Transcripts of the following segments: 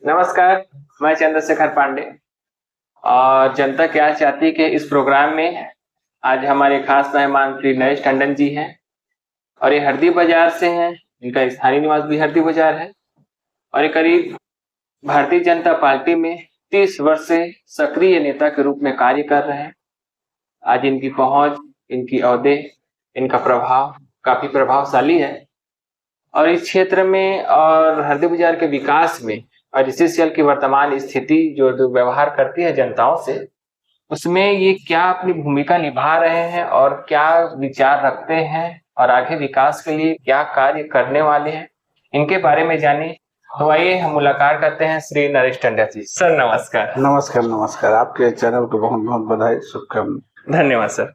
नमस्कार। मैं चंद्रशेखर पांडे और जनता क्या चाहती के इस प्रोग्राम में आज हमारे खास मेहमान श्री नरेश टंडन जी हैं और ये हरदी बाजार से हैं। इनका स्थानीय निवास भी हरदी बाजार है और ये करीब भारतीय जनता पार्टी में 30 वर्ष से सक्रिय नेता के रूप में कार्य कर रहे हैं। आज इनकी पहुंच, इनकी ओहदे, इनका प्रभाव काफी प्रभावशाली है और इस क्षेत्र में और हरदी बाजार के विकास में और बीसीसीएल की वर्तमान स्थिति जो व्यवहार करती है जनताओं से, उसमें ये क्या अपनी भूमिका निभा रहे हैं और क्या विचार रखते हैं और आगे विकास के लिए क्या कार्य करने वाले हैं, इनके बारे में जाने। तो आइए हम मुलाकात करते हैं श्री नरेश टंडन जी। सर नमस्कार। नमस्कार। नमस्कार। आपके चैनल को बहुत बहुत बधाई, शुभकामनाएं। धन्यवाद सर।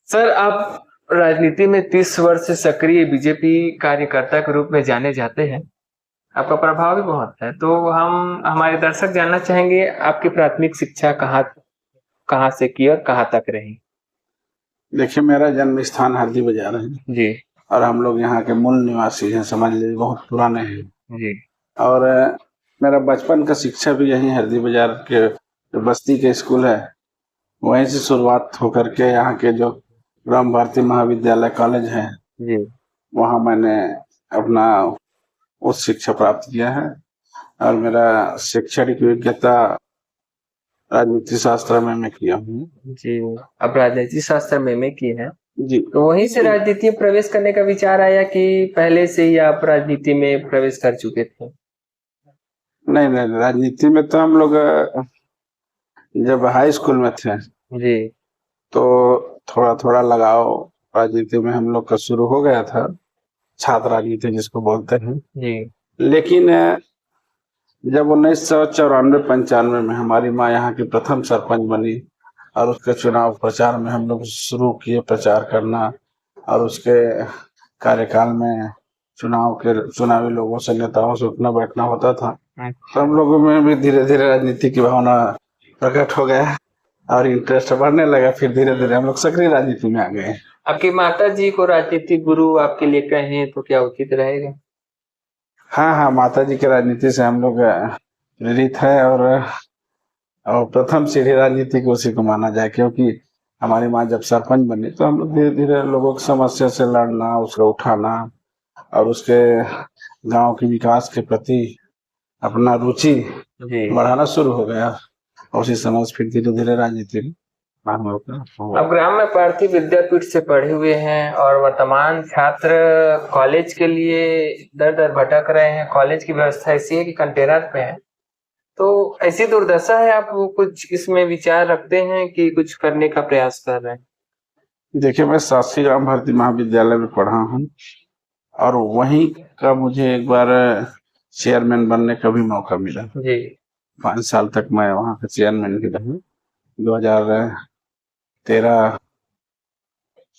सर आप राजनीति में 30 वर्ष से सक्रिय बीजेपी कार्यकर्ता के रूप में जाने जाते हैं, आपका प्रभाव भी बहुत है। तो हम हमारे दर्शक जानना चाहेंगे आपकी प्राथमिक शिक्षा कहाँ से की और कहाँ तक रही? देखिए, मेरा जन्म स्थान हरदी बाजार है जी। और हम लोग यहाँ के मूल निवासी हैं, समझ लीजिए बहुत पुराने हैं जी। और मेरा बचपन का शिक्षा भी यहीं हरदी बाजार के बस्ती के स्कूल है, वहीं से शुरुआत होकर के यहाँ के जो ग्राम भारती महाविद्यालय कॉलेज है जी, वहाँ मैंने अपना उच्च शिक्षा प्राप्त किया है और मेरा शैक्षणिक योग्यता राजनीति शास्त्र में मैं किया हूँ। जी। अब राजनीति शास्त्र में की है जी। तो वहीं से राजनीति में प्रवेश करने का विचार आया कि पहले से ही आप राजनीति में प्रवेश कर चुके थे? नहीं नहीं, राजनीति में तो हम लोग जब हाई स्कूल में थे जी तो थोड़ा थोड़ा लगाव राजनीति में हम लोग का शुरू हो गया था, छात्र राजनीति जिसको बोलते हैं जी। लेकिन जब 1994-95 में हमारी माँ यहाँ की प्रथम सरपंच बनी और उसके चुनाव प्रचार में हम लोग शुरू किए प्रचार करना और उसके कार्यकाल में चुनावी लोगों से, नेताओं से उठना बैठना होता था, तो हम लोगों में भी धीरे धीरे राजनीति की भावना प्रकट हो गया और इंटरेस्ट बढ़ने लगा। फिर धीरे धीरे हम लोग सक्रिय राजनीति में आ गए। आपकी माता जी को राजनीतिक गुरु आपके लिए कहें तो क्या उचित रहेगा? हाँ हाँ, माता जी के राजनीति से हम लोग प्रेरित है और प्रथम सीढ़ी राजनीति को उसी को माना जाए, क्योंकि हमारी माँ जब सरपंच बनी तो हम लोग धीरे धीरे लोगों की समस्या से लड़ना, उसको उठाना और उसके गांव के विकास के प्रति अपना रुचि बढ़ाना शुरू हो गया। उसी समय फिर धीरे धीरे राजनीति अब ग्राम में पार्थिव विद्यापीठ से पढ़े हुए हैं और वर्तमान छात्र कॉलेज के लिए दर दर भटक रहे हैं। कॉलेज की व्यवस्था ऐसी है कि कंटेनर पे है, तो ऐसी दुर्दशा है। आप कुछ इसमें विचार रखते हैं कि कुछ करने का प्रयास कर रहे हैं? देखिए, मैं शासकीय ग्राम भारती महाविद्यालय में पढ़ा हूँ और वहीं का मुझे एक बार चेयरमैन बनने का भी मौका मिला जी। 5 साल तक मैं वहाँ का चेयरमैन भी रहा। 2013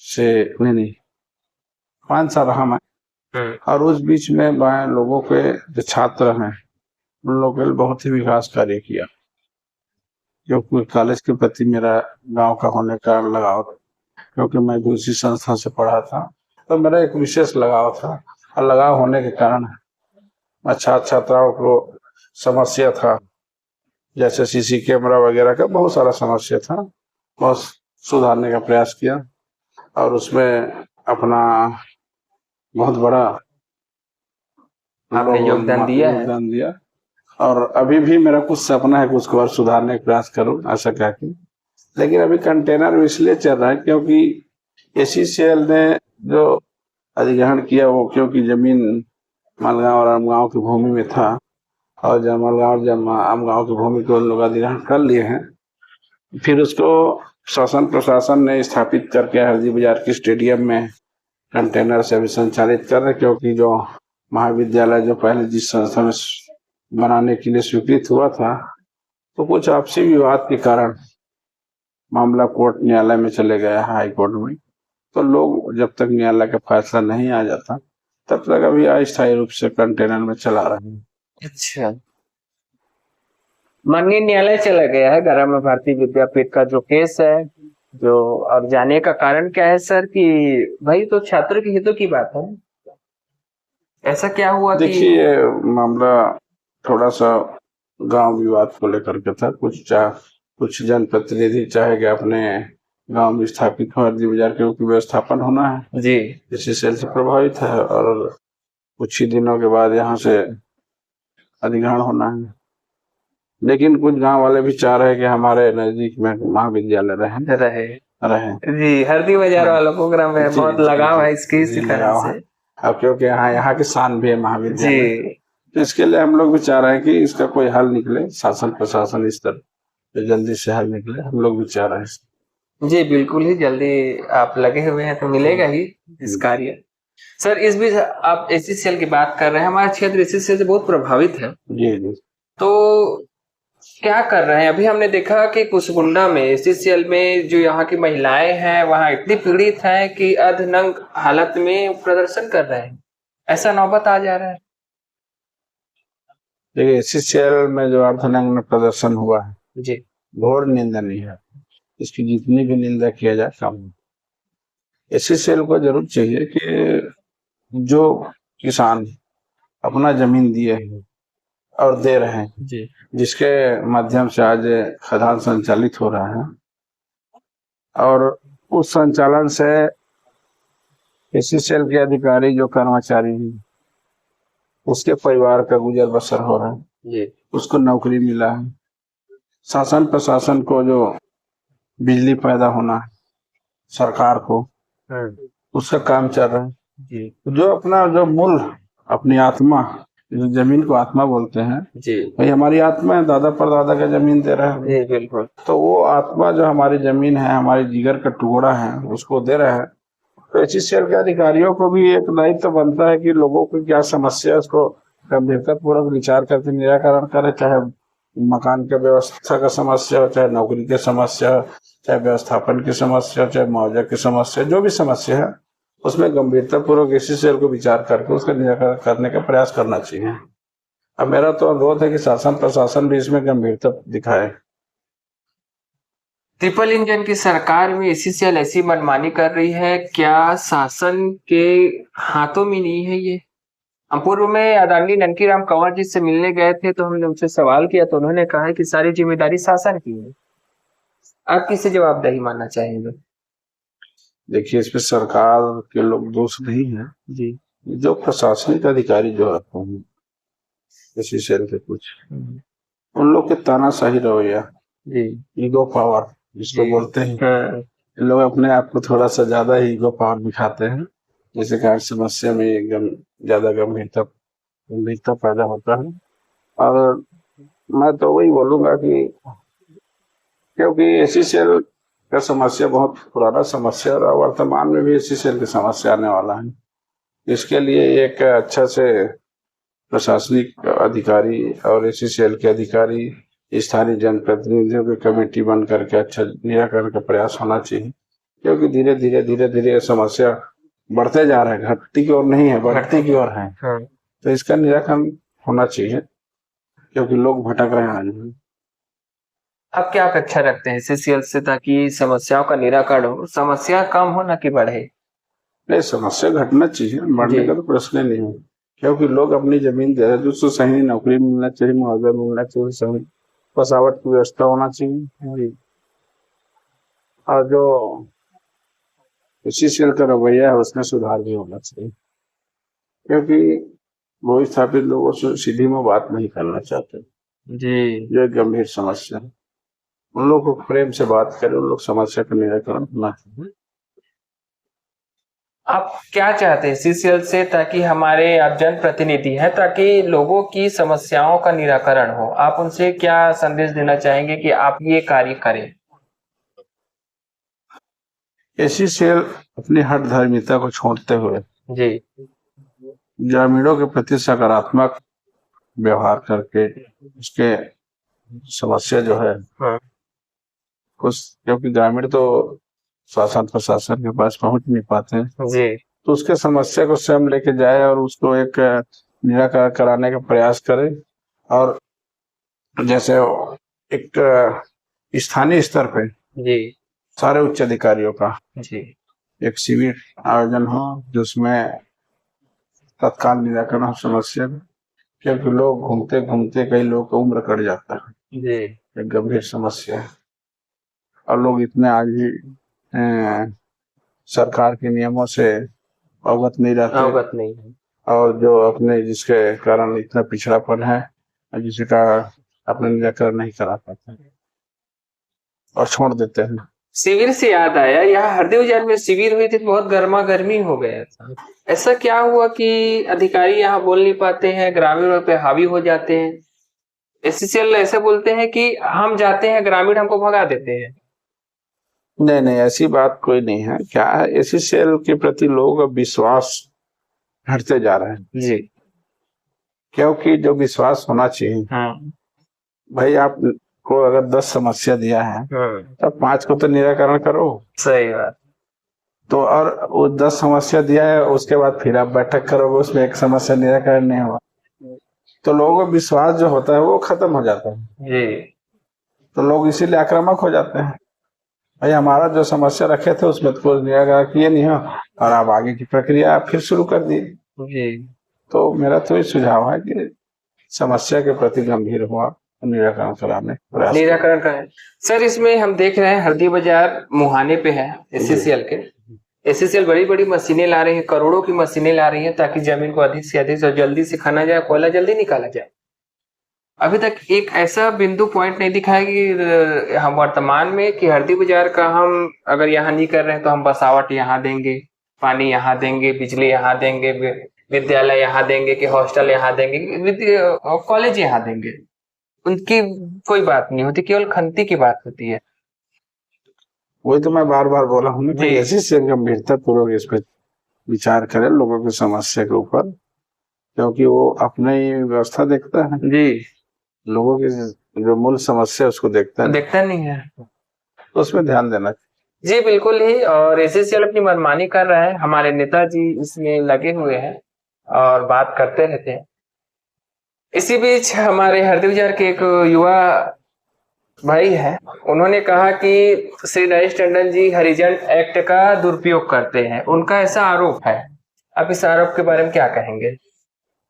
से नहीं 5 साल रहा मैं और उस बीच में मैं लोगों के जो छात्र हैं उन लोगों के लिए बहुत ही विकास कार्य किया, क्योंकि कॉलेज के प्रति मेरा गांव का होने का लगाव, क्योंकि मैं भी उसी संस्था से पढ़ा था तो मेरा एक विशेष लगाव था और लगाव होने के कारण छात्राओं को समस्या था, जैसे सीसी कैमरा वगैरह का बहुत सारा समस्या था, बहुत सुधारने का प्रयास किया और उसमें अपना बहुत बड़ा आपने योगदान दिया और अभी भी मेरा कुछ सपना है कि उसको और सुधारने का प्रयास करूं, ऐसा क्या कि लेकिन अभी कंटेनर इसलिए चल रहा है क्योंकि एसीसीएल ने जो अधिग्रहण किया वो, क्योंकि जमीन मालगांव और आमगांव की भूमि में था और जब मालगांव जब आमगांव की भूमि को लोग अधिग्रहण कर लिए हैं, फिर उसको शासन प्रशासन ने स्थापित करके हरदी बाजार की स्टेडियम में कंटेनर से अभी संचालित कर रहे, क्योंकि जो महाविद्यालय जो पहले जिस संस्था में बनाने के लिए स्वीकृत हुआ था तो कुछ आपसी विवाद के कारण मामला कोर्ट न्यायालय में चले गया, हाई कोर्ट में। तो लोग जब तक न्यायालय का फैसला नहीं आ जाता तब तक अभी अस्थायी रूप से कंटेनर में चला रहे हैं। अच्छा, माननीय न्यायालय चला गया है ग्राम भारती विद्यापीठ का जो केस है, जो और जाने का कारण क्या है सर? कि भाई तो छात्र के हितों की बात है, ऐसा क्या हुआ? देखिए, मामला थोड़ा सा गांव विवाद को लेकर के था। कुछ जनप्रतिनिधि चाहे कि अपने गांव में स्थापित हो हरदी बाजार के व्यवस्थापन होना है जी इसी सेल से प्रभावित है, और कुछ ही दिनों के बाद यहाँ से अधिग्रहण होना है। लेकिन कुछ गांव वाले भी चाह रहे हैं कि हमारे नजदीक में महाविद्यालय रहे। जी, हरदी बाजार वालों को ग्राम में बहुत लगाव है इसकी, इसी कारण से। अब क्योंकि यहाँ की शान भी है महाविद्यालय, जी तो इसके लिए हम लोग भी चाह रहे हैं कि इसका कोई हल निकले, शासन प्रशासन स्तर पे जल्दी से हल निकले, हम लोग भी चाह रहे हैं। जी बिल्कुल ही जल्दी आप लगे हुए हैं तो मिलेगा ही इस कार्य। सर इस बीच आप एसीसीएल की बात कर रहे हैं, हमारा क्षेत्र एसीसीएल से बहुत प्रभावित है, जी जी। तो क्या कर रहे हैं? अभी हमने देखा कि कुसमुंडा में एसीसीएल में जो यहाँ की महिलाएं हैं वहां इतनी पीड़ित हैं कि अर्धनग्न हालत में प्रदर्शन कर रहे हैं, ऐसा नौबत आ जा रहा है। देखिए एसीसीएल में जो अर्धनग्न प्रदर्शन हुआ है जी घोर निंदनीय है, इसकी जितनी भी निंदा किया जाए कम है। एसीसीएल को जरूर चाहिए कि जो किसान अपना जमीन दिए हैं और दे रहे हैं जी जिसके माध्यम से आज खदान संचालित हो रहा है, और उस संचालन से एसीसीएल के अधिकारी जो कर्मचारी हैं उसके परिवार का गुजर बसर हो रहा है जी, उसको नौकरी मिला है। शासन प्रशासन को जो बिजली पैदा होना है सरकार को उसका काम चल रहा है जी जो अपना जो मूल अपनी आत्मा, जो जमीन को आत्मा बोलते हैं, जी भाई हमारी आत्मा है, दादा परदादा का जमीन दे रहा है, जी बिल्कुल। तो वो आत्मा जो हमारी जमीन है, हमारी जिगर का टुकड़ा है, उसको दे रहा है। तो एचसीएल के अधिकारियों को भी एक दायित्व तो बनता है कि लोगों की क्या समस्या है उसको गंभीरता पूर्वक विचार करके निराकरण करे, चाहे मकान के व्यवस्था का समस्या हो, चाहे नौकरी की समस्या हो, चाहे व्यवस्थापन की समस्या हो, चाहे मुआवजा की समस्या, जो भी समस्या है उसमें गंभीरता पूर्वक एचसीएल को विचार करके उसका निराकरण करने का प्रयास करना चाहिए। अब मेरा तो अनुरोध है कि शासन प्रशासन भी इसमें गंभीरता दिखाए। ट्रिपल इंजन की सरकार में एसीसीएल ऐसी मनमानी कर रही है, क्या शासन के हाथों में नहीं है ये? हम पूर्व में आदरणीय ननकीराम कंवर जी से मिलने गए थे तो हमने उनसे सवाल किया तो उन्होंने कहा कि सारी जिम्मेदारी शासन की है। आप किसे जवाबदेही मानना चाहेंगे? देखिए इसमें सरकार के लोग दोष नहीं है जी, जो प्रशासनिक अधिकारी जो रहते हैं एसीसीएल के कुछ उन लोग के तानाशाही रवैया, जी ईगो पावर जिसको बोलते हैं, इन लोग अपने आप को थोड़ा सा ज्यादा ही ईगो पावर दिखाते हैं, जिससे कारण समस्या में एकदम ज्यादा गंभीरता पैदा होता है। और मैं तो वही बोलूंगा कि क्योंकि एसीसीएल का समस्या बहुत पुराना समस्या और वर्तमान में भी एसीसीएल की समस्या आने वाला है, इसके लिए एक अच्छा से प्रशासनिक अधिकारी और एसीसीएल के अधिकारी स्थानीय जनप्रतिनिधियों की कमेटी बन करके अच्छा निराकरण का प्रयास होना चाहिए, क्योंकि धीरे धीरे ये समस्या बढ़ते जा रहा है, घटती की ओर नहीं है, बढ़ती की ओर है। तो इसका निराकरण होना चाहिए क्योंकि लोग भटक रहे हैं। आप क्या अपेक्षा रखते हैं एसीसीएल से ताकि समस्याओं का निराकरण हो, समस्या कम हो ना कि बढ़े? नहीं, समस्या घटना चाहिए, बढ़ने का तो प्रश्न नहीं है, क्योंकि लोग अपनी जमीन दे रहे हैं, उसको सही नौकरी मिलना चाहिए, मुआवजा मिलना चाहिए, सही बसावट की व्यवस्था होना चाहिए। और जो एसीसीएल का रवैया है उसमें सुधार भी होना चाहिए, क्योंकि वो स्थापित लोगों से सीधी में बात नहीं करना चाहते जी, जो एक गंभीर समस्या है। उन लोग को प्रेम से बात करें, उन लोग समस्या का निराकरण होना चाहिए। आप क्या चाहते हैं एसीसीएल से ताकि हमारे आप जनप्रतिनिधि हैं ताकि लोगों की समस्याओं का निराकरण हो, आप उनसे क्या संदेश देना चाहेंगे कि आप ये कार्य करें? एसीसीएल अपनी हठ धर्मिता को छोड़ते हुए जी ग्रामीणों के प्रति सकारात्मक व्यवहार करके उसके समस्या जो है कुछ, क्योंकि ग्रामीण तो शासन प्रशासन के पास पहुंच नहीं पाते हैं जी, तो उसके समस्या को स्वयं लेके जाए और उसको एक निराकरण कराने का प्रयास करे। और जैसे एक स्थानीय स्तर पे जी सारे उच्च अधिकारियों का जी एक शिविर आयोजन हो जिसमें तत्काल निराकरण हो समस्या में, क्योंकि लोग घूमते घूमते कई लोग का उम्र कट जाता है, जी एक गंभीर समस्या है। और लोग इतने आगे सरकार के नियमों से अवगत नहीं रहते, अवगत नहीं है। और जो अपने जिसके कारण इतना पिछड़ापन है, जिसका अपने निराकरण नहीं करा पाते और छोड़ देते हैं। शिविर से याद आया, यहाँ हरदी बाजार में शिविर हुई थी तो बहुत गर्मा गर्मी हो गया था। ऐसा क्या हुआ कि अधिकारी यहाँ बोल नहीं पाते हैं, ग्रामीणों पे हावी हो जाते हैं? एससीसीएल ऐसे बोलते हैं कि हम जाते हैं, ग्रामीण हमको भगा देते हैं। नहीं नहीं, ऐसी बात कोई नहीं है। क्या है, एससीसीएल के प्रति लोगों का विश्वास हटते जा रहे हैं जी। क्योंकि जो विश्वास होना चाहिए, भाई आपको अगर 10 समस्या दिया है तब 5 को तो निराकरण करो। सही बात। तो और वो 10 समस्या दिया है, उसके बाद फिर आप बैठक करोगे, उसमें एक समस्या निराकरण नहीं हुआ, तो लोगों का विश्वास जो होता है वो खत्म हो जाता है जी। तो लोग इसीलिए आक्रामक हो जाते हैं। भाई हमारा जो समस्या रखे थे उसमें तो कोई निराकरण किए नहीं हो, और आप आगे की प्रक्रिया आप फिर शुरू कर दिए। जी। तो मेरा तो ये सुझाव है कि समस्या के प्रति गंभीर हुआ, निराकरण कराने प्रयास करें। निराकरण का है सर। इसमें हम देख रहे हैं हरदी बाजार मुहाने पे है एससीसीएल के। एससीसीएल बड़ी बड़ी मशीनें ला रही है, करोड़ों की मशीनें ला रही है ताकि जमीन को अधिक से अधिक और जल्दी से खाना जाए, कोयला जल्दी निकाला जाए। अभी तक एक ऐसा बिंदु पॉइंट नहीं दिखा है कि हम वर्तमान में कि हरदी बाजार का हम अगर यहाँ नहीं कर रहे हैं तो हम बसावट यहाँ देंगे, पानी यहाँ देंगे, बिजली यहाँ देंगे, विद्यालय यहाँ देंगे, कि हॉस्टल यहाँ देंगे, कॉलेज यहाँ देंगे। उनकी कोई बात नहीं होती, केवल खंती की बात होती है। वही तो मैं बार बार बोला हूँ कि ऐसी गंभीरता पूर्वक इस पर विचार करें लोगों की समस्या के ऊपर, क्योंकि वो अपने ही व्यवस्था देखता है जी, लोगों की जो मूल समस्या उसको देखता नहीं है, तो उसमें ध्यान देना। जी बिल्कुल ही। और एससीसीएल अपनी मनमानी कर रहा है, हमारे नेताजी इसमें लगे हुए हैं और बात करते रहते हैं। इसी बीच हमारे हरदी बाजार के एक युवा भाई है, उन्होंने कहा कि श्री नरेश टंडन जी हरिजन एक्ट का दुरुपयोग करते हैं, उनका ऐसा आरोप है। आप इस आरोप के बारे में क्या कहेंगे?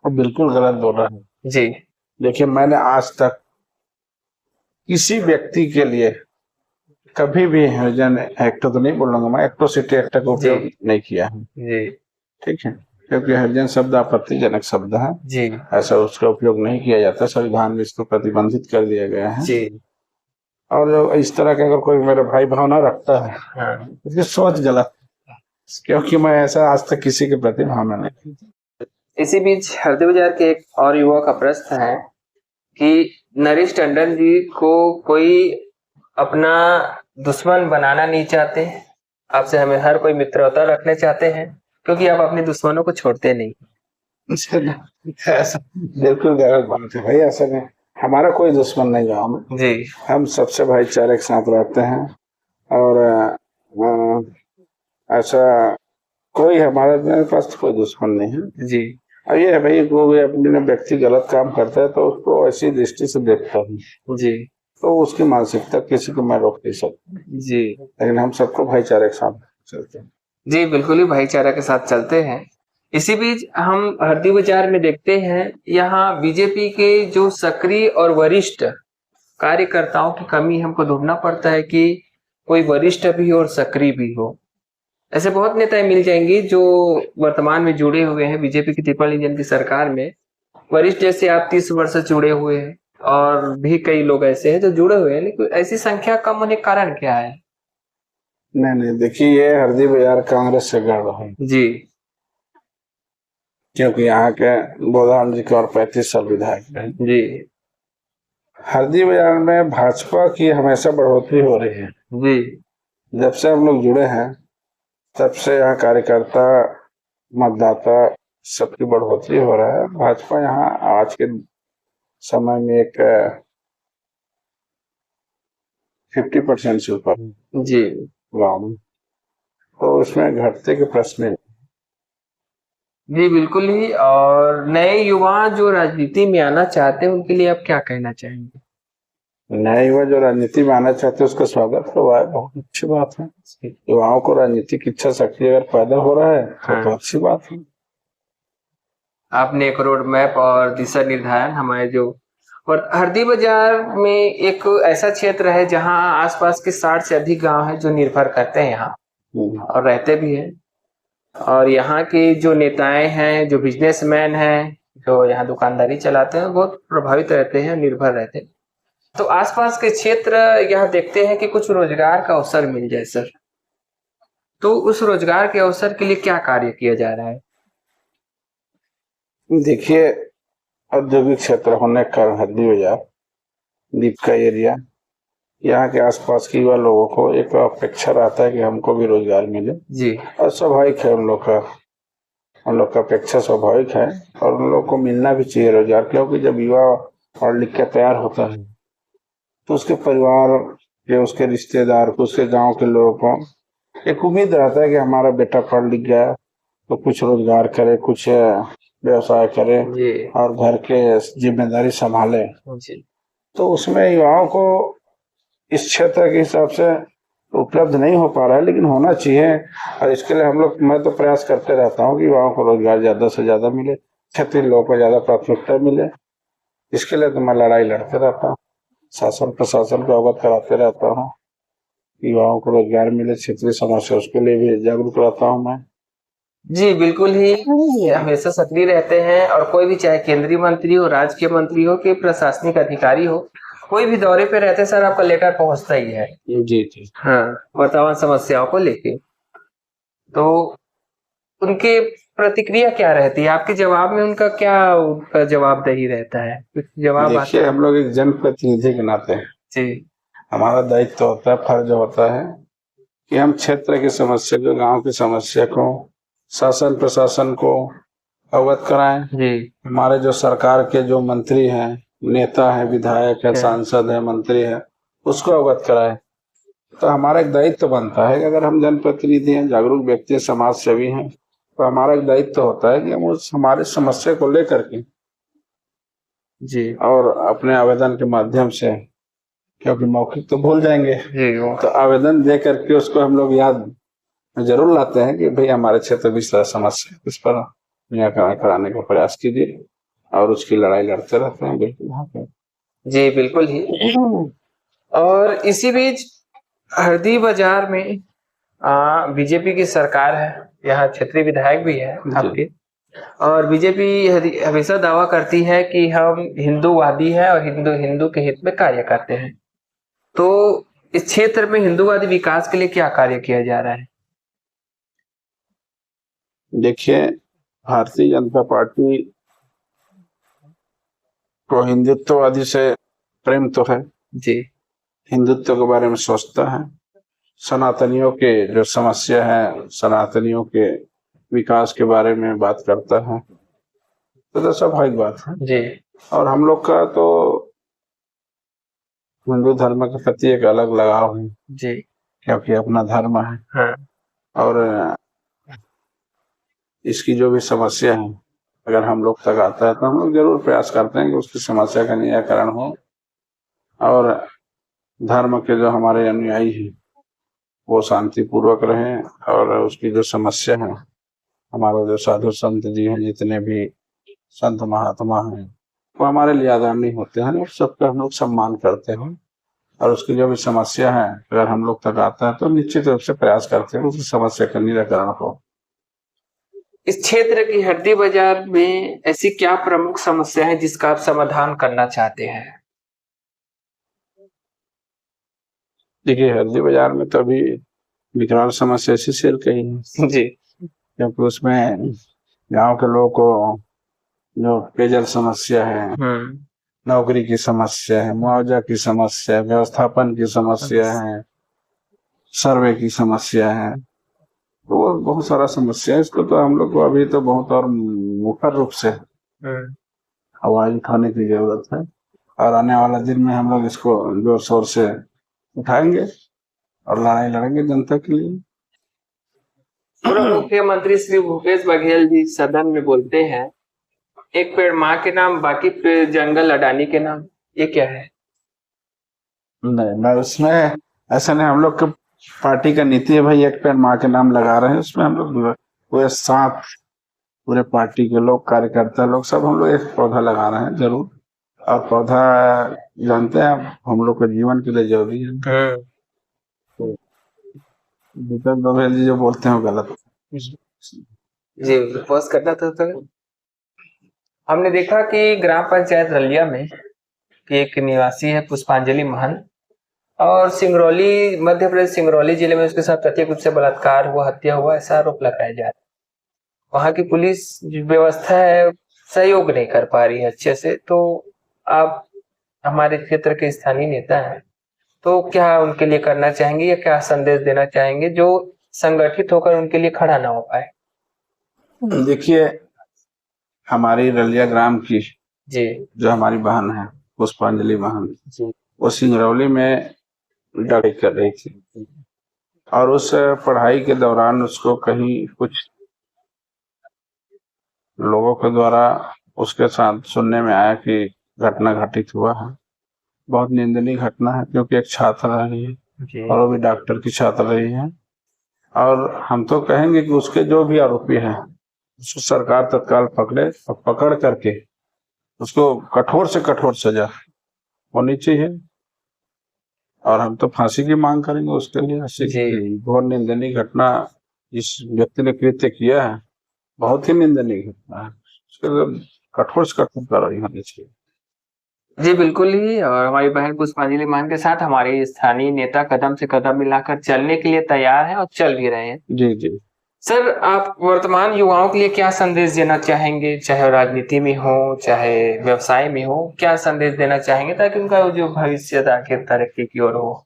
वो बिल्कुल गलत बोल रहा है जी। देखिए, मैंने आज तक किसी व्यक्ति के लिए कभी भी हरिजन एक्ट तो नहीं बोलूंगा मैं, एट्रोसिटी एक्ट का उपयोग नहीं किया है। जी ठीक है, क्योंकि हरिजन शब्द आपत्तिजनक शब्द है जी, ऐसा उसका उपयोग नहीं किया जाता, संविधान में इसको प्रतिबंधित कर दिया गया है जी। और इस तरह का अगर कोई मेरा भाई भावना रखता है उसकी सोच गलत, क्योंकि मैं ऐसा आज तक किसी के प्रति भावना नहीं। इसी बीच हरदी बाजार के एक और युवा का प्रश्न है कि नरेश टंडन जी को कोई अपना दुश्मन बनाना नहीं चाहते, आपसे हमें हर कोई मित्रता रखने चाहते हैं, क्योंकि आप अपने दुश्मनों को छोड़ते नहीं। ऐसा बिल्कुल गलत बात है भाई, ऐसा नहीं, हमारा कोई दुश्मन नहीं गाँव में जी। हम सबसे भाईचारे के साथ रहते हैं और ऐसा कोई मेरे पास कोई दुश्मन नहीं है जी। और ये है भाई, कोई अपने व्यक्ति गलत काम करता है तो उसको ऐसी दृष्टि से देखता हूँ जी, तो उसकी मानसिकता किसी को मैं रोक नहीं सकता जी, लेकिन हम सबको भाईचारे के साथ चलते हैं। जी बिल्कुल ही भाईचारा के साथ चलते हैं। इसी बीच हम हरदी बाजार में देखते हैं यहाँ बीजेपी के जो सक्रिय और वरिष्ठ कार्यकर्ताओं की कमी हमको ढूंढना पड़ता है कि कोई वरिष्ठ भी और सक्रिय भी हो। ऐसे बहुत नेता मिल जाएंगे जो वर्तमान में जुड़े हुए हैं बीजेपी की ट्रिपल इंजन की सरकार में। वरिष्ठ जैसे आप 30 वर्ष से जुड़े हुए हैं और भी कई लोग ऐसे हैं जो जुड़े हुए हैं, लेकिन ऐसी संख्या कम होने का कारण क्या है? नहीं, देखिए ये हरदी बाजार कांग्रेस से गढ़ है जी, क्योंकि यहाँ के बोधान जी के और 35 साल विधायक हैं जी, हरदी बाजार में भाजपा की हमेशा बढ़ोतरी हो रही है जी, जब से हम लोग जुड़े हैं तब से यहाँ कार्यकर्ता मतदाता सबकी बढ़ोतरी हो रहा है। भाजपा यहाँ आज के समय में एक 50% से ऊपर जी, गाँव में, तो उसमें घटते के प्रश्न नहीं। जी बिल्कुल ही। और नए युवा जो राजनीति में आना चाहते हैं उनके लिए आप क्या कहना चाहेंगे? नए युवा जो राजनीति में आना चाहते हैं उसका स्वागत हुआ है, बहुत अच्छी बात है। युवाओं को राजनीतिक इच्छा शक्ति अगर पैदा हो रहा है तो अच्छी बात है। आपने एक रोड मैप और दिशा निर्धारण हमारे जो, और हरदी बाजार में एक ऐसा क्षेत्र है जहां आसपास के 60 से अधिक गांव हैं जो निर्भर करते हैं यहाँ और रहते भी हैं। और यहाँ के जो नेताएं हैं, जो बिजनेसमैन हैं, जो यहाँ दुकानदारी चलाते हैं, बहुत प्रभावित रहते हैं, निर्भर रहते हैं। तो आसपास के क्षेत्र यहाँ देखते हैं कि कुछ रोजगार का अवसर मिल जाए सर, तो उस रोजगार के अवसर के लिए क्या कार्य किया जा रहा है? देखिए, औद्योगिक क्षेत्र होने के कारण हरदी बाजार, दीप का एरिया, यहाँ के आसपास के युवा लोगों को एक अपेक्षा रहता है कि हमको भी रोजगार मिले जी। और स्वाभाविक है, उन लोग का अपेक्षा स्वाभाविक है और उन लोग को मिलना भी चाहिए रोजगार, क्योंकि जब युवा पढ़ लिख के तैयार होता है तो उसके परिवार के, उसके रिश्तेदार को, उसके गांव के लोगों को एक उम्मीद रहता है कि हमारा बेटा पढ़ लिख गया तो कुछ रोजगार करे, कुछ व्यवसाय करे और घर के जिम्मेदारी संभाले। तो उसमें युवाओं को इस क्षेत्र के हिसाब से उपलब्ध नहीं हो पा रहा है, लेकिन होना चाहिए। और इसके लिए मैं तो प्रयास करते रहता हूँ कि युवाओं को रोजगार ज्यादा से ज्यादा मिले, क्षेत्रीय लोगों को ज्यादा प्राथमिकता मिले। इसके लिए तो मैं लड़ाई लड़ते रहता हूँ, शासन प्रशासन को अवगत कराते रहता हूँ, युवाओं को रोजगार मिले, क्षेत्रीय समस्या उसके लिए भी जागरूक रहता हूँ मैं। जी बिल्कुल ही, हमेशा सक्रिय रहते हैं। और कोई भी, चाहे केंद्रीय मंत्री हो, राज्य के मंत्री हो, कि प्रशासनिक अधिकारी हो, कोई भी दौरे पे रहते सर आपका लेटर पहुंचता ही है। जी जी। हाँ, वर्तमान समस्याओं को लेके। तो उनके प्रतिक्रिया क्या रहती है आपके जवाब में? उनका जवाबदेही रहता है? जवाब देखिए, हम लोग एक जनप्रतिनिधि के नाते जी, हमारा दायित्व होता है, फर्ज होता है कि हम क्षेत्र की समस्या को, गांव की समस्या को शासन प्रशासन को अवगत कराएं। जी। हमारे जो सरकार के जो मंत्री हैं, नेता हैं, विधायक है, सांसद है, मंत्री है, उसको अवगत कराएं। तो हमारा एक दायित्व बनता है कि अगर हम जनप्रतिनिधि हैं, जागरूक व्यक्ति, समाज सेवी हैं, तो हमारा एक दायित्व होता है कि हम उस हमारे समस्या को लेकर के जी, और अपने आवेदन के माध्यम से, क्योंकि मौखिक तो भूल जाएंगे जी, तो आवेदन दे करके उसको हम लोग याद जरूर लाते हैं कि भाई हमारे क्षेत्र में इस तरह समस्या, इस पर निराकरण कराने का प्रयास कीजिए, और उसकी लड़ाई लड़ते रहते हैं। बिल्कुल जी, बिल्कुल ही। और इसी बीच हरदी बाजार में बीजेपी की सरकार है, यहाँ क्षेत्रीय विधायक भी है आपके, और बीजेपी हमेशा दावा करती है कि हम हिंदूवादी हैं और हिंदू के हित में कार्य करते हैं। तो इस क्षेत्र में हिंदूवादी विकास के लिए क्या कार्य किया जा रहा है? देखिए, भारतीय जनता पार्टी को हिंदुत्ववादी से प्रेम तो है जी, हिंदुत्व के बारे में सोचता है, सनातनियों के जो समस्या है, सनातनियों के विकास के बारे में बात करता है, तो स्वाभाविक बात है जी। और हम लोग का तो हिंदू धर्म के प्रति एक अलग लगाव है जी, क्योंकि अपना धर्म है। हाँ। और इसकी जो भी समस्या है, अगर हम लोग तक आता है तो हम लोग जरूर प्रयास करते हैं कि उसकी समस्या का निराकरण हो, और धर्म के जो हमारे अनुयायी हैं वो शांतिपूर्वक रहें, और उसकी जो समस्या है, हमारे जो साधु संत जी हैं, जितने भी संत महात्मा हैं, वो हमारे लिए आगामी होते हैं, और सबका हम लोग सम्मान करते हैं, और उसकी जो भी समस्या है अगर हम लोग तक आता है तो निश्चित रूप से प्रयास करते हैं उसकी समस्या का निराकरण हो। इस क्षेत्र की हरदी बाजार में ऐसी क्या प्रमुख समस्या है जिसका आप समाधान करना चाहते हैं? देखिए, हरदी बाजार में तो अभी विकराल समस्या ऐसी सेल कही है जी, क्योंकि उसमें गांव के लोगों को जो पेयजल समस्या है, नौकरी की समस्या है, मुआवजा की समस्या है, व्यवस्थापन की समस्या है, सर्वे की समस्या है, तो बहुत सारा समस्या है। इसको तो हम लोग को अभी तो बहुत और मुखर रूप से आवाज उठाने की जरूरत है, और आने वाला दिन में हम लोग इसको जोर शोर से उठाएंगे और लड़ाई लड़ेंगे जनता के लिए। मुख्यमंत्री श्री भूपेश बघेल जी सदन में बोलते हैं, एक पेड़ माँ के नाम, बाकी पेड़ जंगल अडानी के नाम, ये क्या है? नहीं, उसमें ऐसा नहीं, हम लोग के पार्टी का नीति है भाई, एक पेड़ माँ के नाम लगा रहे हैं, उसमें हम लोग पूरे 7 पूरे पार्टी के लोग, कार्यकर्ता लोग, सब हम लोग एक पौधा लगा रहे हैं जरूर। और पौधा जानते हैं आप, हम लोग के जीवन के लिए जरूरी है। तो दीपक बघेल जी जो बोलते हैं वो गलत जी पोस्ट करना था तो हमने देखा कि ग्राम पंचायत रलिया में कि एक निवासी है पुष्पांजलि महन, और सिंगरौली, मध्य प्रदेश सिंगरौली जिले में उसके साथ प्रत्येक रूप से बलात्कार हुआ, हत्या हुआ, ऐसा आरोप लगाया जा रहा है। वहां की पुलिस जो व्यवस्था है सहयोग नहीं कर पा रही है अच्छे से। तो आप हमारे क्षेत्र के स्थानीय नेता हैं, तो क्या उनके लिए करना चाहेंगे या क्या संदेश देना चाहेंगे जो संगठित होकर उनके लिए खड़ा ना हो पाए? देखिए, हमारी रलिया ग्राम की जी जो हमारी बहन है पुष्पांजलि महन, जी वो सिंगरौली में पढ़ाई कर रही थी, और उस पढ़ाई के दौरान उसको कहीं कुछ लोगों के द्वारा उसके साथ सुनने में आया कि घटना घटित हुआ है। बहुत निंदनीय घटना है, क्योंकि एक छात्र रही है जी और वो भी डॉक्टर की छात्र रही है। और हम तो कहेंगे कि उसके जो भी आरोपी हैं उसको सरकार तत्काल पकड़े, और पकड़ करके उसको कठोर से कठोर सजा होनी चाहिए। और हम तो फांसी की मांग करेंगे उसके लिए। ऐसी जी बहुत निंदनीय घटना इस व्यक्ति ने कृत्य किया है, बहुत ही निंदनीय घटना है। उसके लिए कठोर से कठोर कार्रवाई होनी चाहिए। जी बिल्कुल ही। और हमारी बहन पुष्पांजलि मान के साथ हमारे स्थानीय नेता कदम से कदम मिलाकर चलने के लिए तैयार हैं और चल भी रहे हैं। जी जी। सर, आप वर्तमान युवाओं के लिए क्या संदेश देना चाहेंगे, चाहे राजनीति में हो चाहे व्यवसाय में हो, क्या संदेश देना चाहेंगे ताकि उनका जो भविष्य आखिर तरक्की की ओर हो?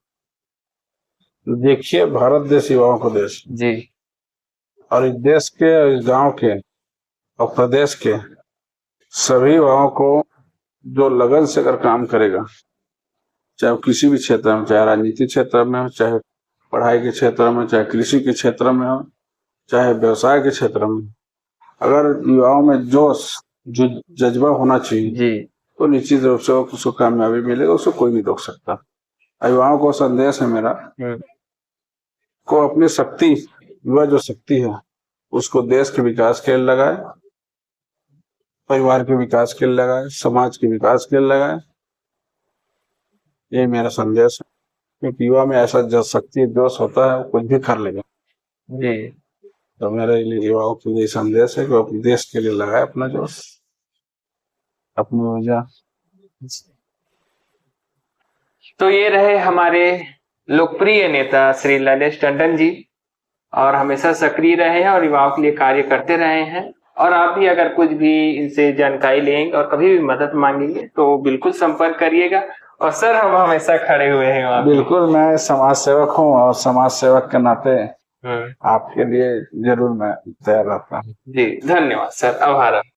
देखिए, भारत देश युवाओं का देश, जी और इस देश के, इस गांव के और प्रदेश के सभी युवाओं को जो लगन से अगर काम करेगा, चाहे वो किसी भी क्षेत्र में, चाहे राजनीतिक क्षेत्र में हो, चाहे पढ़ाई के क्षेत्र में, चाहे कृषि के क्षेत्र में हो, चाहे व्यवसाय के क्षेत्र में, अगर युवाओं में जोश, जो जज्बा होना चाहिए, जी तो निश्चित रूप से उसको कामयाबी मिलेगा। उसको कोई नहीं रोक सकता। युवाओं को संदेश है मेरा, को अपनी शक्ति, युवा जो शक्ति है उसको देश के विकास के लिए लगाए, परिवार के विकास के लिए लगाए, समाज के विकास के लिए लगाए। ये मेरा संदेश है, क्योंकि युवा में ऐसा जो शक्ति, जोश होता है, वो कुछ भी कर लेगा। जी तो मेरे लिए युवाओं के लिए संदेश है कि वो अपने देश के लिए लगाए अपना जोश, अपनी ऊर्जा। तो ये रहे हमारे लोकप्रिय नेता श्री ललेश टंडन जी, और हमेशा सक्रिय रहे हैं और युवाओं के लिए कार्य करते रहे हैं। और आप भी अगर कुछ भी इनसे जानकारी लेंगे और कभी भी मदद मांगेंगे तो बिल्कुल संपर्क करिएगा। और सर, हम हमेशा खड़े हुए हैं वहाँ पे। बिल्कुल, मैं समाज सेवक हूँ और समाज सेवक के नाते आपके लिए जरूर मैं तैयार रहता हूँ। जी धन्यवाद सर, आभार।